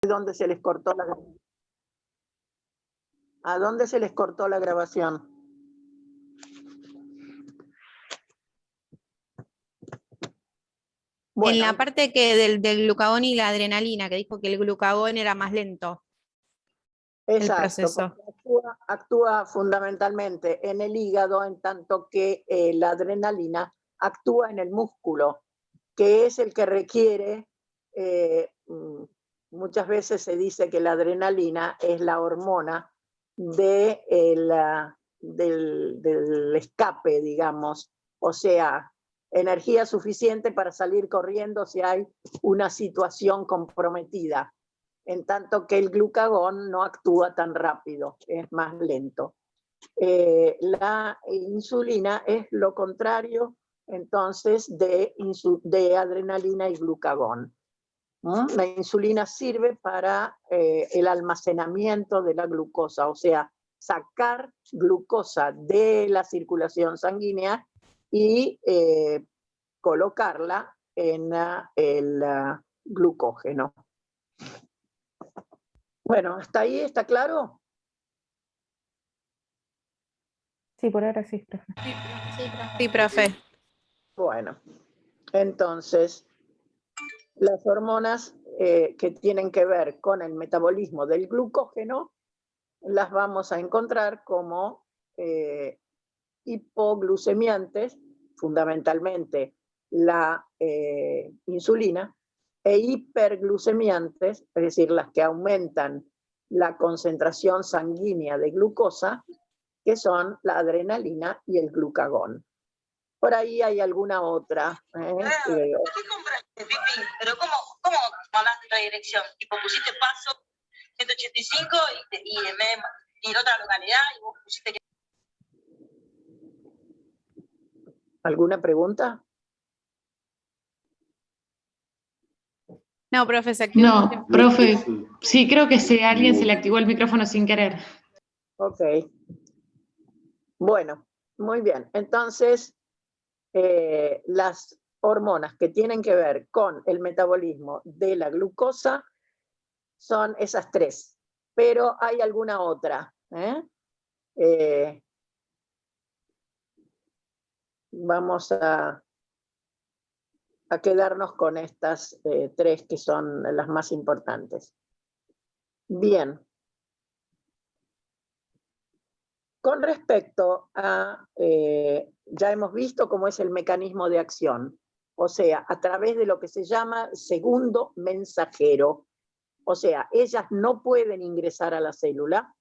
¿Dónde se les cortó la grabación? ¿A dónde se les cortó la grabación? Bueno, en la parte que del glucagón y la adrenalina, que dijo que el glucagón era más lento. exacto, el proceso. Actúa fundamentalmente en el hígado, en tanto que la adrenalina actúa en el músculo, que es el que requiere, muchas veces se dice que la adrenalina es la hormona del escape, digamos, o sea, energía suficiente para salir corriendo si hay una situación comprometida, en tanto que el glucagón no actúa tan rápido, es más lento. La insulina es lo contrario, entonces, de adrenalina y glucagón. La insulina sirve para el almacenamiento de la glucosa, o sea, sacar glucosa de la circulación sanguínea y colocarla en el glucógeno. Bueno, ¿hasta ahí está claro? Sí, por ahora sí, profe. Sí, profe. Bueno, entonces, las hormonas que tienen que ver con el metabolismo del glucógeno las vamos a encontrar como hipoglucemiantes, fundamentalmente la insulina, e hiperglucemiantes, es decir, las que aumentan la concentración sanguínea de glucosa, que son la adrenalina y el glucagón. Por ahí hay alguna otra. ¿Qué compraste, Pipi? ¿Pero cómo mandaste la dirección? Tipo, pusiste Paso 185 y en otra localidad y vos pusiste que... ¿Alguna pregunta? No, profe, se activó. No, profe, sí, creo que a alguien se le activó el micrófono sin querer. Ok. Bueno, muy bien. Entonces, las hormonas que tienen que ver con el metabolismo de la glucosa son esas tres, pero hay alguna otra. Vamos a quedarnos con estas tres que son las más importantes. Bien. Con respecto a, ya hemos visto cómo es el mecanismo de acción, o sea, a través de lo que se llama segundo mensajero. O sea, ellas no pueden ingresar a la célula,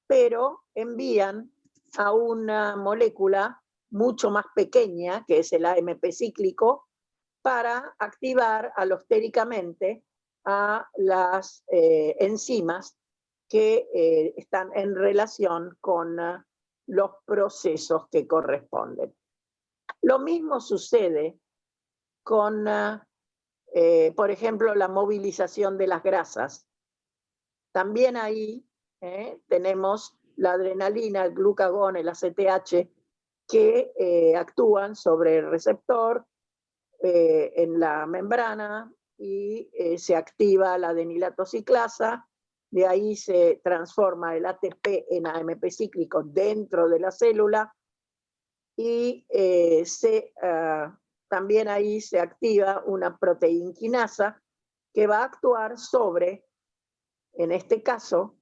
pero envían a una molécula mucho más pequeña, que es el AMP cíclico, para activar alostéricamente a las enzimas que están en relación con los procesos que corresponden. Lo mismo sucede con, por ejemplo, la movilización de las grasas. También ahí tenemos la adrenalina, el glucagón, el ACTH, que actúan sobre el receptor en la membrana y se activa la adenilatociclasa. De ahí se transforma el ATP en AMP cíclico dentro de la célula y también ahí se activa una proteinquinasa que va a actuar sobre, en este caso,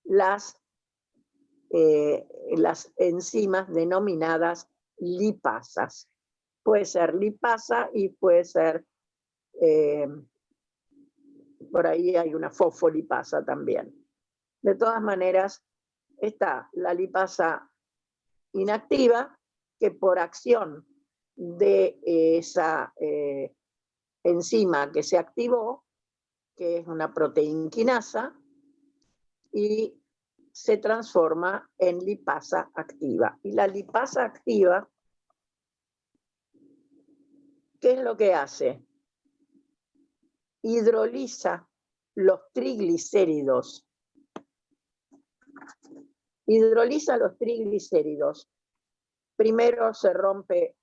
las enzimas denominadas lipasas. Puede ser lipasa y puede ser, por ahí hay una fosfolipasa también. De todas maneras, está la lipasa inactiva, que por acción de esa enzima que se activó, que es una proteinquinasa, y se transforma en lipasa activa. Y la lipasa activa, ¿qué es lo que hace? Hidroliza los triglicéridos. Hidroliza los triglicéridos. Primero se rompe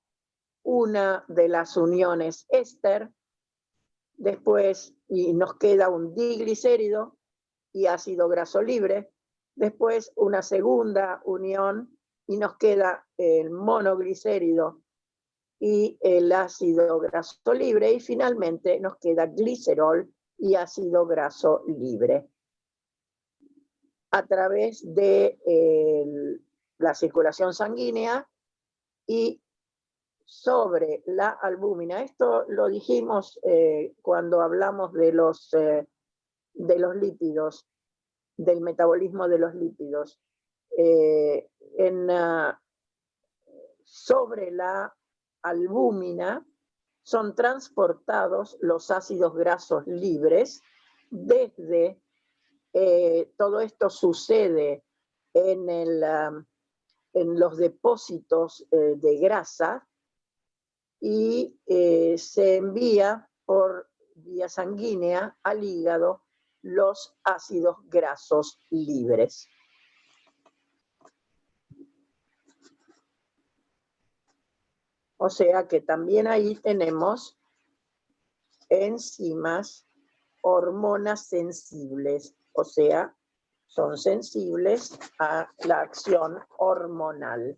una de las uniones éster después y nos queda un diglicérido y ácido graso libre, después una segunda unión y nos queda el monoglicérido y el ácido graso libre, y finalmente nos queda glicerol y ácido graso libre. A través de la circulación sanguínea y sobre la albúmina. Esto lo dijimos cuando hablamos de los lípidos, del metabolismo de los lípidos. Sobre la albúmina son transportados los ácidos grasos libres desde, todo esto sucede en los depósitos de grasa, y se envía por vía sanguínea al hígado los ácidos grasos libres. O sea que también ahí tenemos enzimas, hormonas sensibles, o sea, son sensibles a la acción hormonal.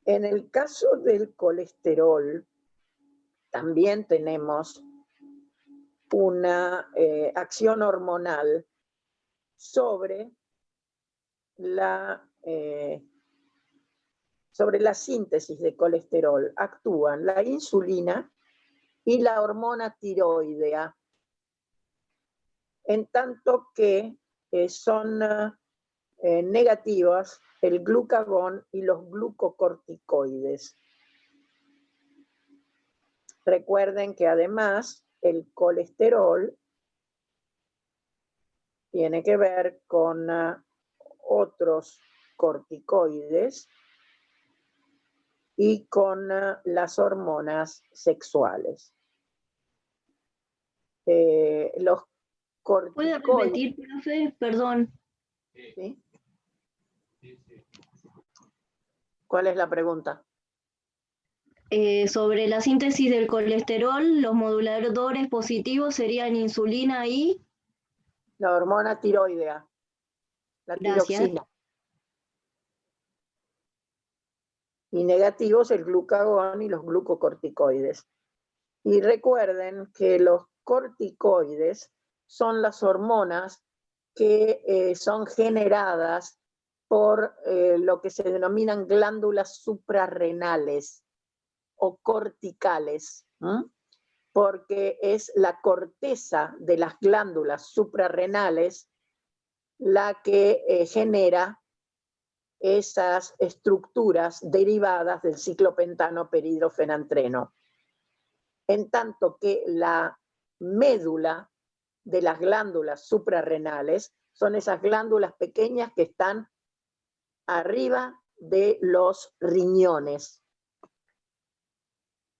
En el caso del colesterol, también tenemos una acción hormonal sobre la síntesis de colesterol. Actúan la insulina y la hormona tiroidea, en tanto que son negativas el glucagón y los glucocorticoides. Recuerden que además el colesterol tiene que ver con otros corticoides y con las hormonas sexuales. Los corticoides... ¿Puede repetir, profe? Perdón. ¿Sí? ¿Cuál es la pregunta? Sobre la síntesis del colesterol, los moduladores positivos serían insulina y... La hormona tiroidea, la tiroxina. Y negativos el glucagón y los glucocorticoides. Y recuerden que los corticoides son las hormonas que son generadas por lo que se denominan glándulas suprarrenales o corticales, porque es la corteza de las glándulas suprarrenales la que genera esas estructuras derivadas del ciclopentano peridrofenantreno. En tanto que la médula de las glándulas suprarrenales son esas glándulas pequeñas que están arriba de los riñones.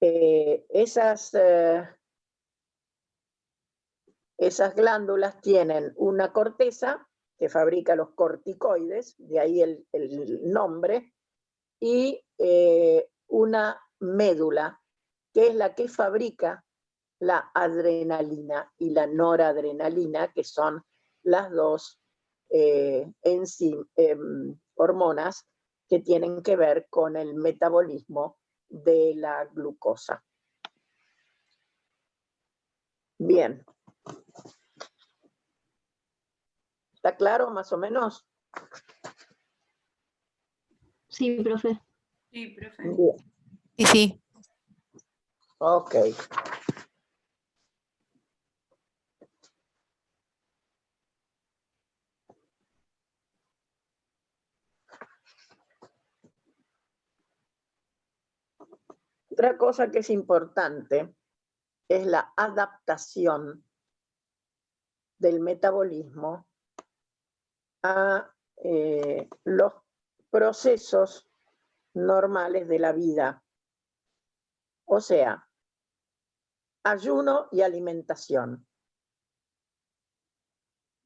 Esas glándulas tienen una corteza que fabrica los corticoides, de ahí el nombre, y una médula, que es la que fabrica la adrenalina y la noradrenalina, que son las dos hormonas que tienen que ver con el metabolismo de la glucosa. Bien. ¿Está claro más o menos? Sí, profe. Sí, profe. Bien. Sí, sí. Ok. Otra cosa que es importante es la adaptación del metabolismo a los procesos normales de la vida. O sea, ayuno y alimentación.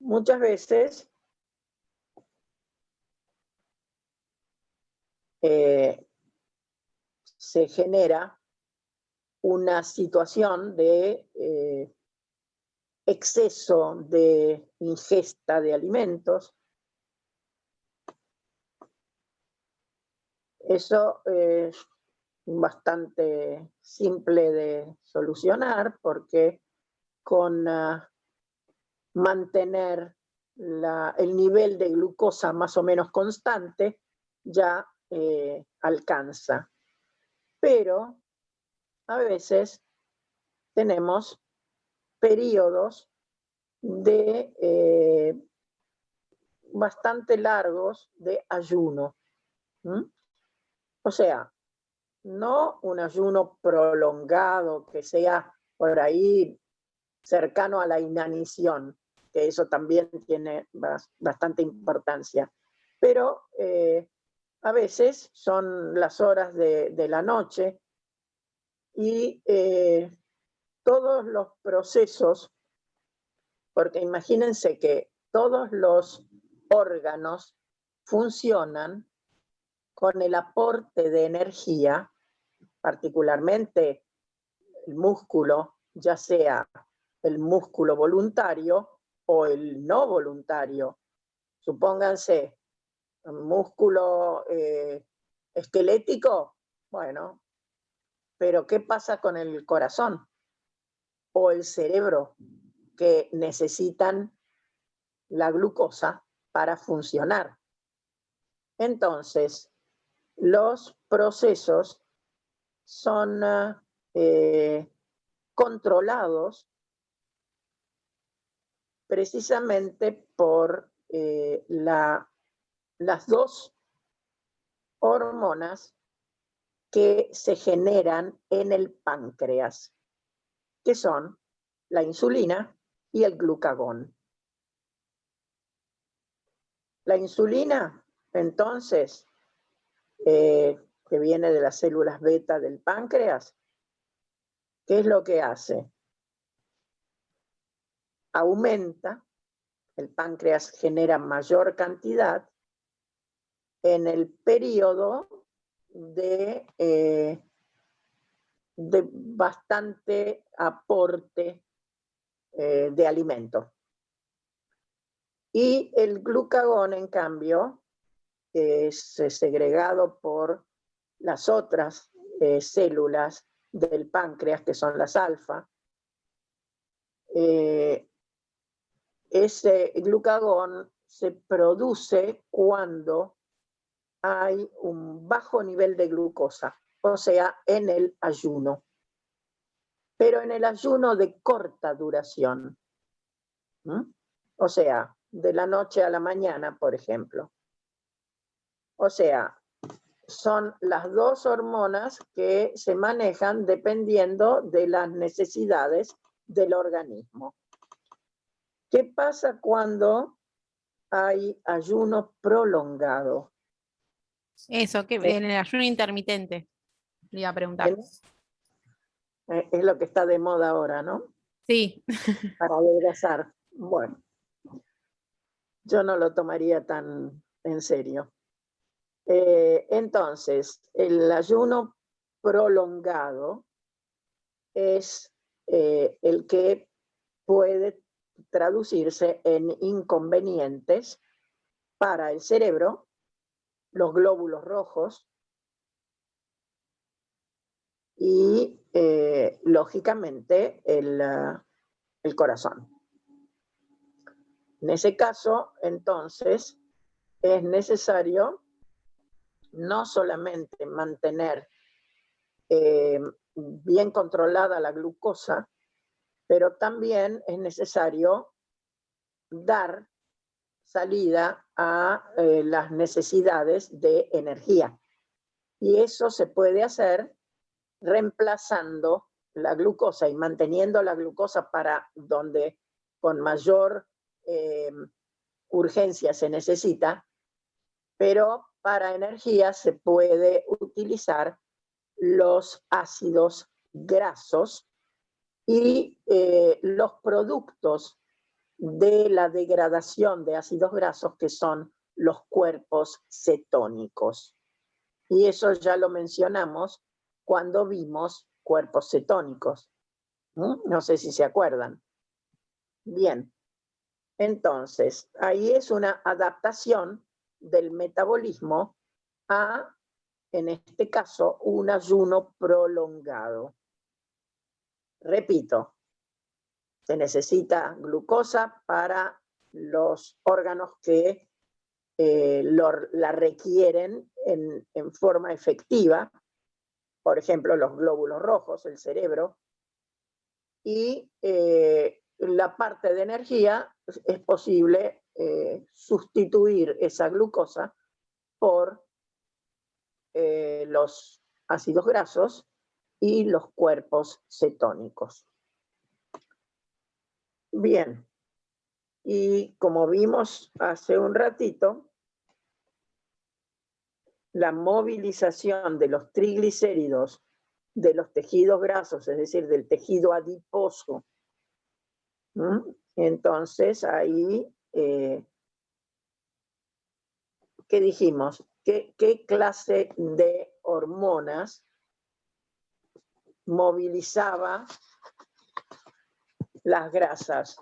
Muchas veces se genera una situación de exceso de ingesta de alimentos. Eso es bastante simple de solucionar porque con mantener el nivel de glucosa más o menos constante ya alcanza. Pero a veces tenemos periodos de bastante largos de ayuno. O sea, no un ayuno prolongado que sea por ahí cercano a la inanición, que eso también tiene bastante importancia. Pero a veces son las horas de la noche y todos los procesos, porque imagínense que todos los órganos funcionan con el aporte de energía, particularmente el músculo, ya sea el músculo voluntario o el no voluntario. Supónganse, un músculo esquelético, bueno, pero ¿qué pasa con el corazón o el cerebro que necesitan la glucosa para funcionar? Entonces, los procesos son controlados precisamente por las dos hormonas que se generan en el páncreas, que son la insulina y el glucagón. La insulina, entonces, que viene de las células beta del páncreas, ¿qué es lo que hace? Aumenta, el páncreas genera mayor cantidad en el periodo de bastante aporte de alimento. Y el glucagón, en cambio, es segregado por las otras células del páncreas, que son las alfa. Ese glucagón se produce cuando hay un bajo nivel de glucosa, o sea, en el ayuno. Pero en el ayuno de corta duración. O sea, de la noche a la mañana, por ejemplo. O sea, son las dos hormonas que se manejan dependiendo de las necesidades del organismo. ¿Qué pasa cuando hay ayuno prolongado? Eso, que en el ayuno intermitente, le iba a preguntar. Es lo que está de moda ahora, ¿no? Sí. Para adelgazar. Bueno, yo no lo tomaría tan en serio. Entonces, el ayuno prolongado es el que puede traducirse en inconvenientes para el cerebro, los glóbulos rojos y, lógicamente, el corazón. En ese caso, entonces, es necesario no solamente mantener bien controlada la glucosa, pero también es necesario dar salida a las necesidades de energía. Y eso se puede hacer reemplazando la glucosa y manteniendo la glucosa para donde con mayor urgencia se necesita, pero para energía se puede utilizar los ácidos grasos y los productos de la degradación de ácidos grasos, que son los cuerpos cetónicos. Y eso ya lo mencionamos cuando vimos cuerpos cetónicos. No sé si se acuerdan. Bien, entonces, ahí es una adaptación del metabolismo a, en este caso, un ayuno prolongado. Repito, se necesita glucosa para los órganos que la requieren en forma efectiva, por ejemplo, los glóbulos rojos, el cerebro, y la parte de energía es posible sustituir esa glucosa por los ácidos grasos y los cuerpos cetónicos. Bien, y como vimos hace un ratito, la movilización de los triglicéridos de los tejidos grasos, es decir, del tejido adiposo. Entonces, ahí, ¿qué dijimos? ¿Qué clase de hormonas movilizaba las grasas?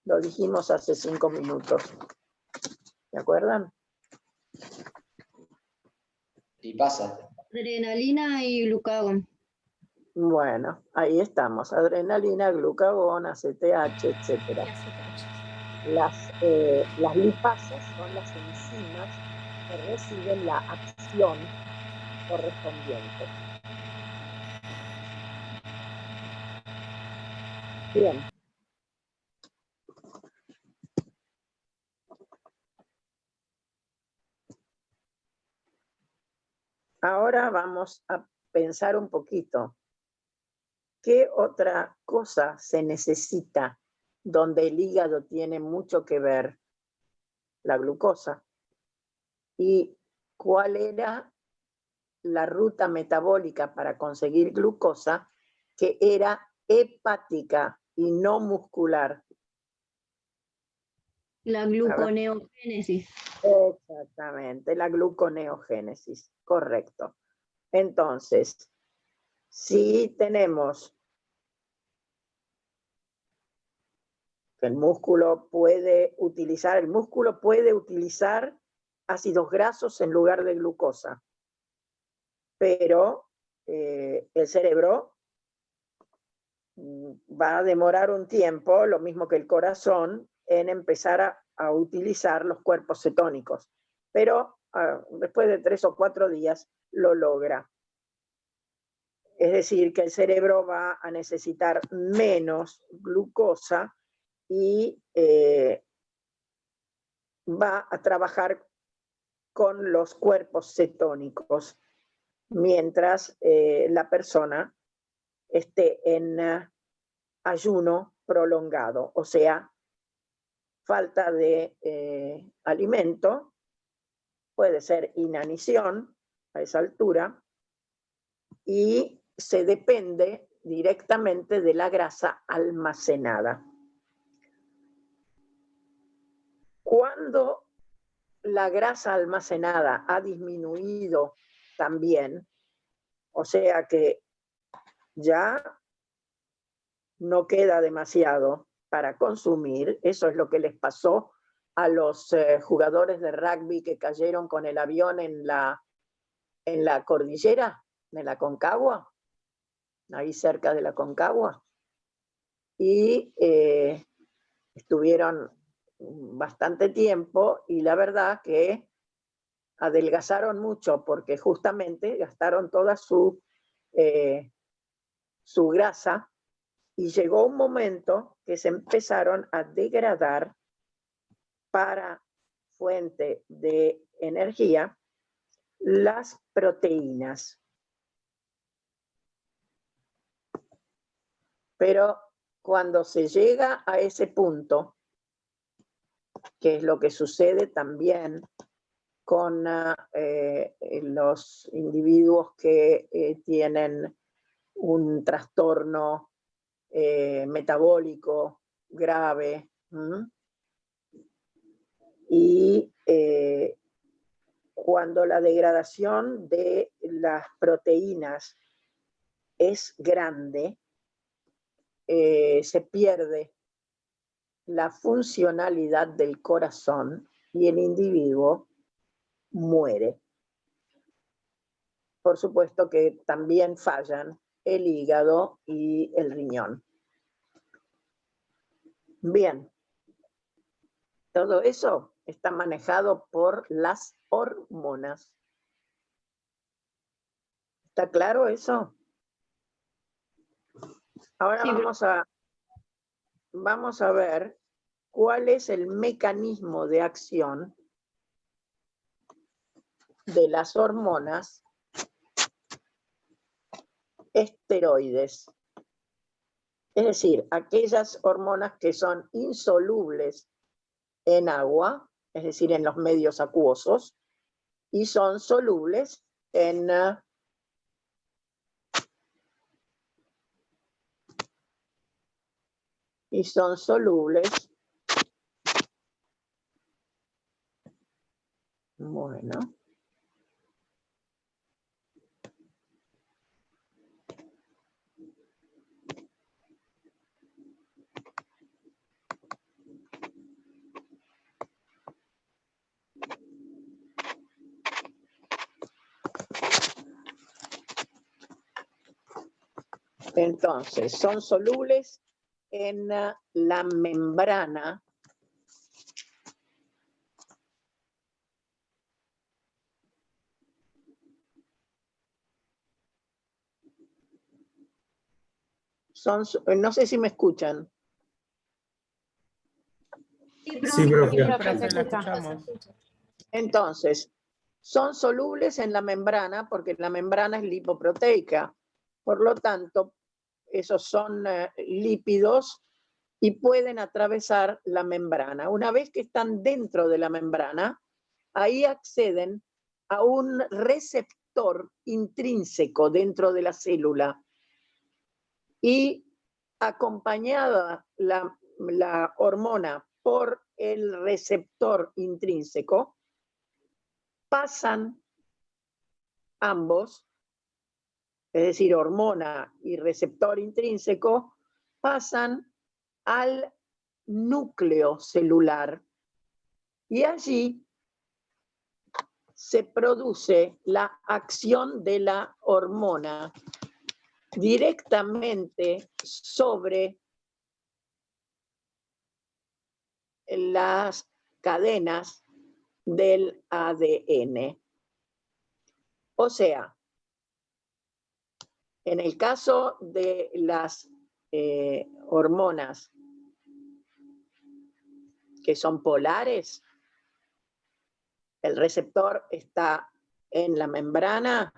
Lo dijimos hace 5 minutos. ¿Se acuerdan? Y pasa. Adrenalina y glucagón. Bueno, ahí estamos. Adrenalina, glucagón, ACTH, etc. Las lipasas son las enzimas que reciben la acción correspondiente. Bien. Ahora vamos a pensar un poquito. ¿Qué otra cosa se necesita donde el hígado tiene mucho que ver? La glucosa. ¿Y cuál era la ruta metabólica para conseguir glucosa? Que era hepática y no muscular. La gluconeogénesis. Exactamente, la gluconeogénesis, correcto. Entonces, si tenemos que el músculo puede utilizar ácidos grasos en lugar de glucosa, pero el cerebro va a demorar un tiempo, lo mismo que el corazón, en empezar a utilizar los cuerpos cetónicos, pero después de 3 o 4 días lo logra. Es decir, que el cerebro va a necesitar menos glucosa y va a trabajar con los cuerpos cetónicos mientras la persona esté en ayuno prolongado, o sea, falta de alimento, puede ser inanición a esa altura, y se depende directamente de la grasa almacenada. Cuando la grasa almacenada ha disminuido también, o sea que ya no queda demasiado para consumir, eso es lo que les pasó a los jugadores de rugby que cayeron con el avión en la cordillera, en la Concagua, ahí cerca de la Concagua, y estuvieron bastante tiempo y la verdad que adelgazaron mucho porque justamente gastaron toda su grasa y llegó un momento que se empezaron a degradar para fuente de energía las proteínas. Pero cuando se llega a ese punto, que es lo que sucede también con los individuos que tienen un trastorno metabólico grave, y cuando la degradación de las proteínas es grande, se pierde la funcionalidad del corazón y el individuo muere. Por supuesto que también fallan el hígado y el riñón. Bien, todo eso está manejado por las hormonas. ¿Está claro eso? Ahora Sí, vamos a ver cuál es el mecanismo de acción de las hormonas esteroides. Es decir, aquellas hormonas que son insolubles en agua, es decir, en los medios acuosos, y son solubles en bueno, entonces son solubles en la membrana no sé si me escuchan. Sí, profe. Profe, la escuchamos. Entonces, son solubles en la membrana porque la membrana es lipoproteica. Por lo tanto, esos son lípidos y pueden atravesar la membrana. Una vez que están dentro de la membrana, ahí acceden a un receptor intrínseco dentro de la célula y acompañada la hormona por el receptor intrínseco, pasan ambos, es decir, hormona y receptor intrínseco, pasan al núcleo celular y allí se produce la acción de la hormona directamente sobre las cadenas del ADN. O sea, en el caso de las hormonas que son polares, el receptor está en la membrana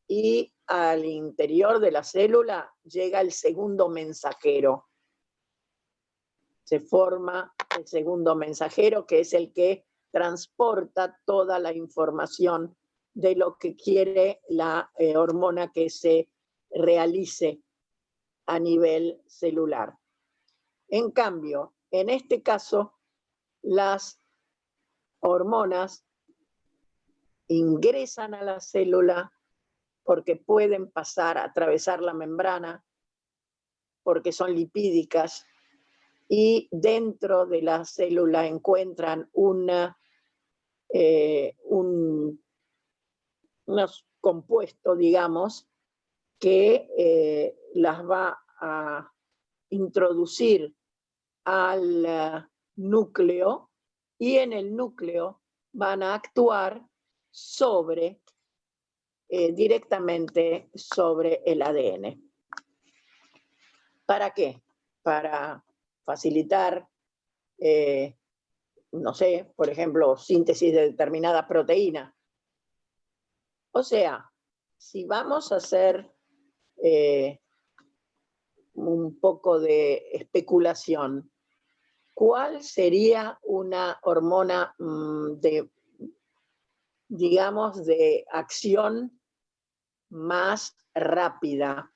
y al interior de la célula llega el segundo mensajero. Se forma el segundo mensajero, que es el que transporta toda la información de lo que quiere la hormona que se realice a nivel celular. En cambio, en este caso, las hormonas ingresan a la célula porque pueden pasar, atravesar la membrana, porque son lipídicas, y dentro de la célula encuentran unos compuestos, digamos, que las va a introducir al núcleo y en el núcleo van a actuar directamente sobre el ADN. ¿Para qué? Para facilitar, no sé, por ejemplo, síntesis de determinada proteína. O sea, si vamos a hacer un poco de especulación, ¿cuál sería una hormona digamos, de acción más rápida?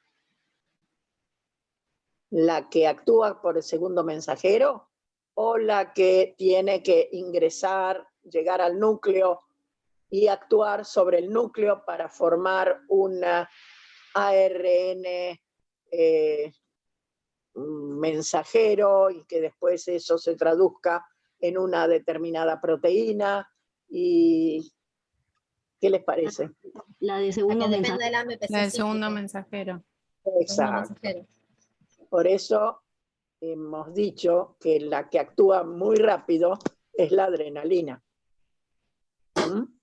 ¿La que actúa por el segundo mensajero o la que tiene que ingresar, llegar al núcleo y actuar sobre el núcleo para formar una ARN mensajero y que después eso se traduzca en una determinada proteína. ¿Y qué les parece? La de segundo depende mensaje. de la MPC La del segundo cíclico, mensajero. segundo Exacto. mensajero. Por eso hemos dicho que la que actúa muy rápido es la adrenalina. ¿Mm?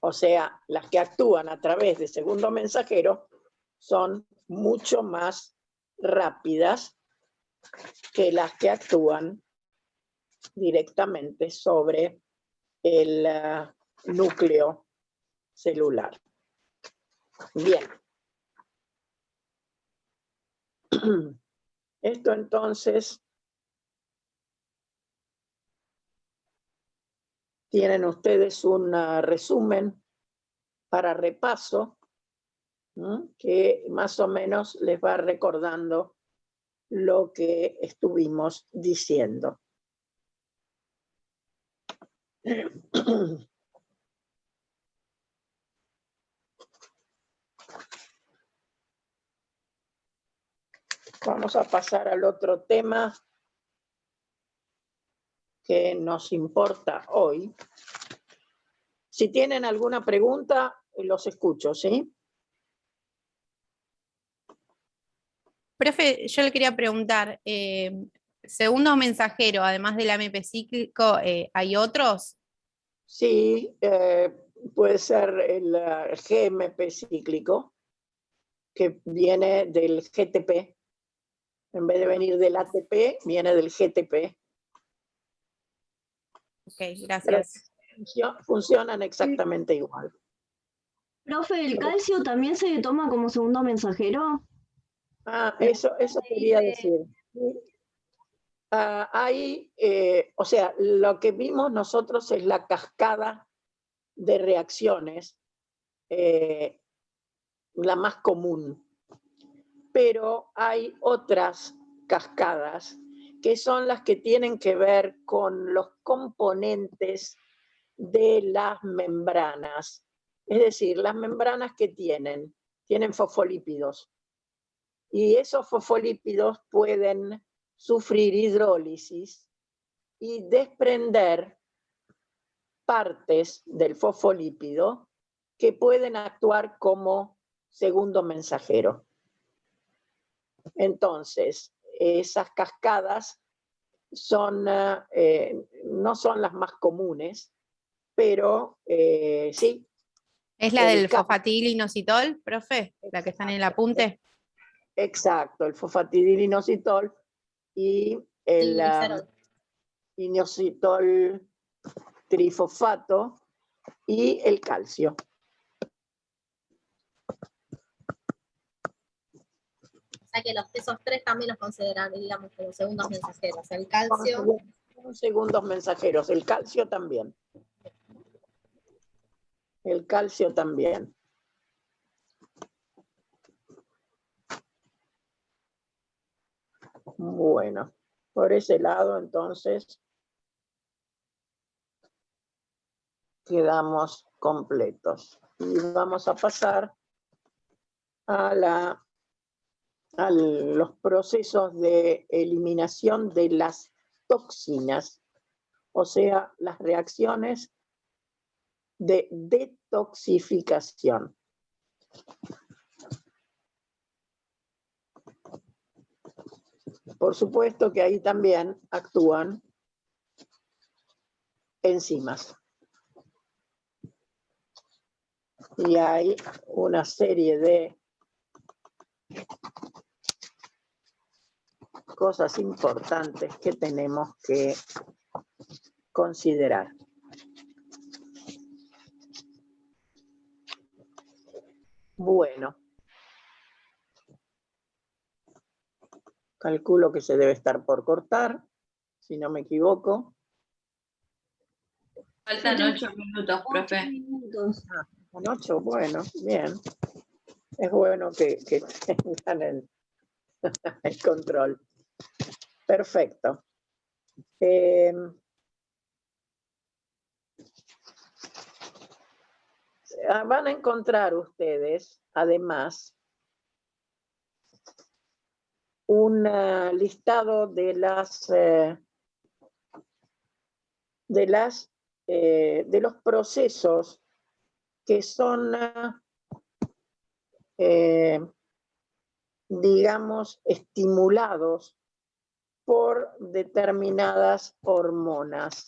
O sea, las que actúan a través de segundo mensajero son mucho más rápidas que las que actúan directamente sobre el núcleo celular. Bien. Esto entonces tienen ustedes un resumen para repaso, ¿no? Que más o menos les va recordando lo que estuvimos diciendo. Vamos a pasar al otro tema que nos importa hoy. Si tienen alguna pregunta, los escucho, ¿sí? Profe, yo le quería preguntar, segundo mensajero, además del AMP cíclico, ¿hay otros? Sí, puede ser el GMP cíclico, que viene del GTP. En vez de venir del ATP, viene del GTP. Ok, gracias. Funcionan exactamente igual. Profe, ¿el calcio también se toma como segundo mensajero? Ah, eso quería decir. Ahí, o sea, lo que vimos nosotros es la cascada de reacciones, la más común. Pero hay otras cascadas que son las que tienen que ver con los componentes de las membranas. Es decir, las membranas que tienen fosfolípidos. Y esos fosfolípidos pueden sufrir hidrólisis y desprender partes del fosfolípido que pueden actuar como segundo mensajero. Entonces, esas cascadas son, no son las más comunes, pero sí. ¿Es la del fosfatidilinositol, profe? ¿La que está en el apunte? Exacto, el fosfatidilinositol y el inositol trifosfato y el calcio. O sea que esos tres también los consideran, digamos, como segundos mensajeros. El calcio. Son segundos mensajeros, el calcio también. El calcio también. Bueno, por ese lado entonces quedamos completos. Y vamos a pasar a los procesos de eliminación de las toxinas, o sea, las reacciones de detoxificación. Por supuesto que ahí también actúan enzimas. Y hay una serie de cosas importantes que tenemos que considerar. Bueno. Calculo que se debe estar por cortar, si no me equivoco. Faltan 8 minutos, profe. 8 minutos. Con 8, bueno, bien. Es bueno que tengan el control. Perfecto. van a encontrar ustedes, además, un listado de los procesos que son, digamos, estimulados por determinadas hormonas.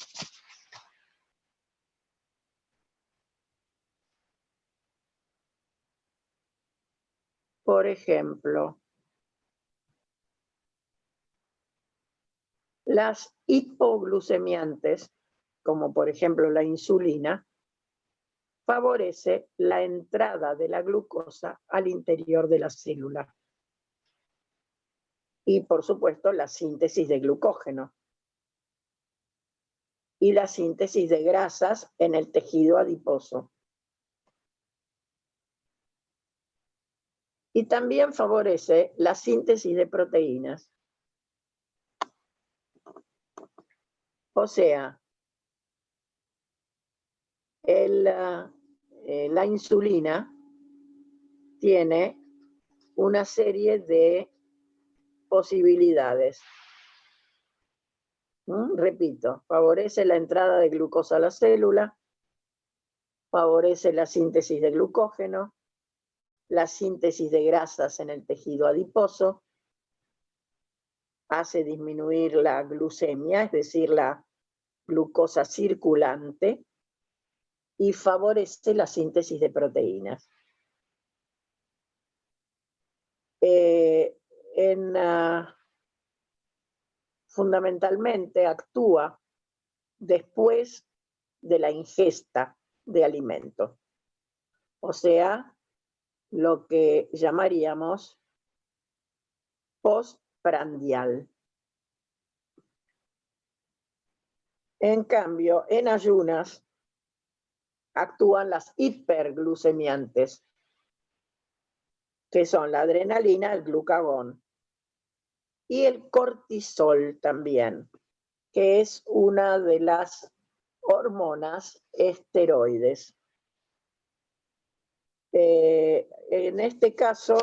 Por ejemplo, las hipoglucemiantes, como por ejemplo la insulina, favorece la entrada de la glucosa al interior de la célula. Y por supuesto la síntesis de glucógeno. Y la síntesis de grasas en el tejido adiposo. Y también favorece la síntesis de proteínas. O sea, la insulina tiene una serie de posibilidades. Repito, favorece la entrada de glucosa a la célula, favorece la síntesis de glucógeno, la síntesis de grasas en el tejido adiposo, hace disminuir la glucemia, es decir, la glucosa circulante, y favorece la síntesis de proteínas. Fundamentalmente actúa después de la ingesta de alimentos, o sea, lo que llamaríamos postprandial. En cambio, en ayunas actúan las hiperglucemiantes, que son la adrenalina, el glucagón, y el cortisol también, que es una de las hormonas esteroides. En este caso,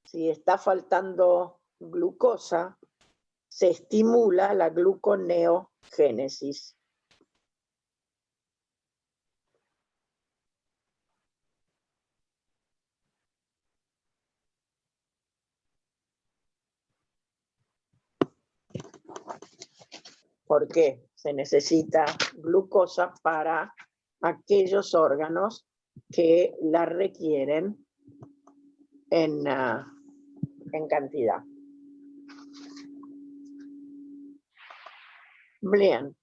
si está faltando glucosa, se estimula la gluconeogénesis. Porque se necesita glucosa para aquellos órganos que la requieren en cantidad. Bien.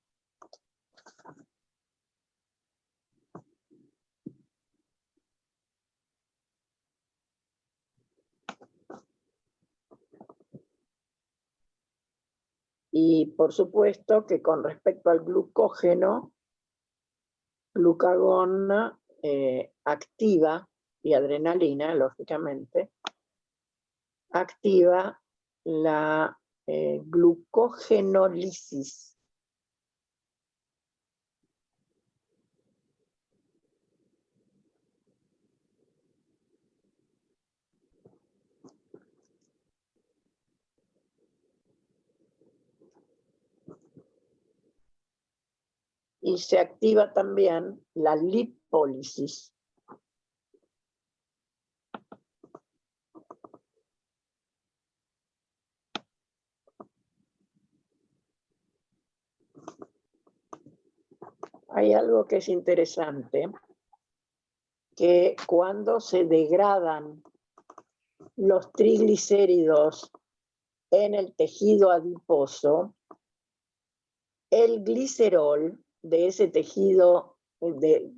Y por supuesto que con respecto al glucógeno, glucagón activa, y adrenalina, lógicamente, activa la glucogenólisis. Y se activa también la lipólisis. Hay algo que es interesante, que cuando se degradan los triglicéridos en el tejido adiposo, el glicerol de ese tejido, que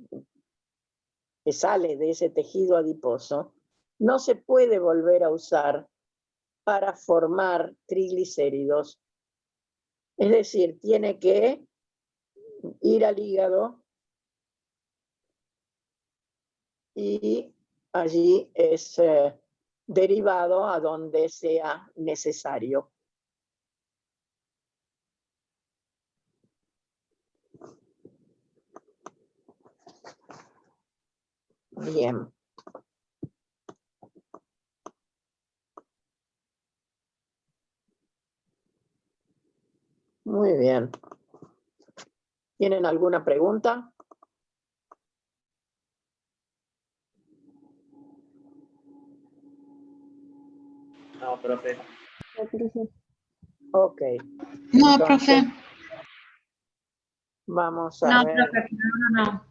sale de ese tejido adiposo, no se puede volver a usar para formar triglicéridos. Es decir, tiene que ir al hígado y allí es derivado a donde sea necesario. Bien. Muy bien. ¿Tienen alguna pregunta? No, profe. Ok. No, Entonces, profe. vamos a No, ver. profe, no.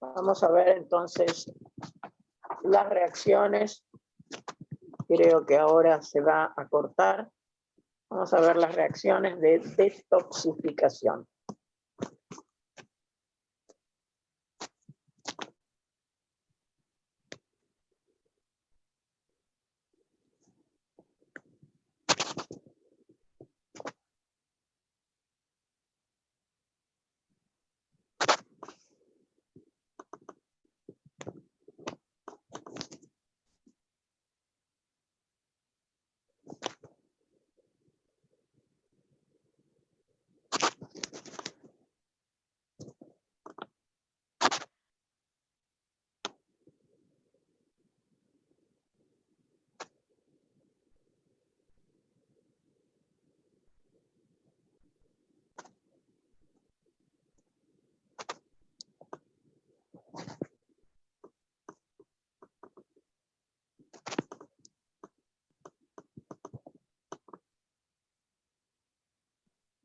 Vamos a ver entonces las reacciones. Creo que ahora se va a cortar. Vamos a ver las reacciones de detoxificación.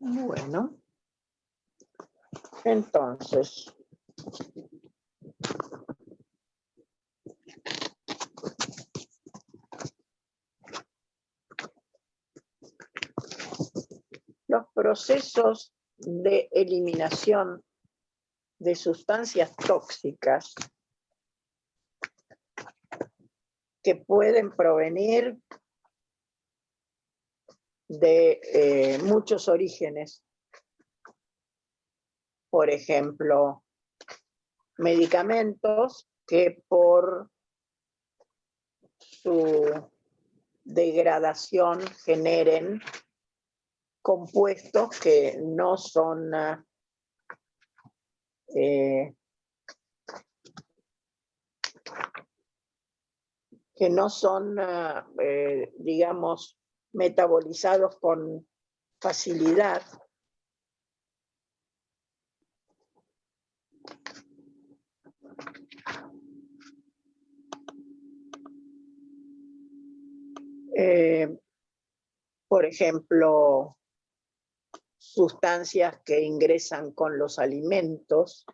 Bueno, entonces, los procesos de eliminación de sustancias tóxicas que pueden provenir de muchos orígenes. Por ejemplo, medicamentos que por su degradación generen compuestos que no son digamos, metabolizados con facilidad. Por ejemplo, sustancias que ingresan con los alimentos,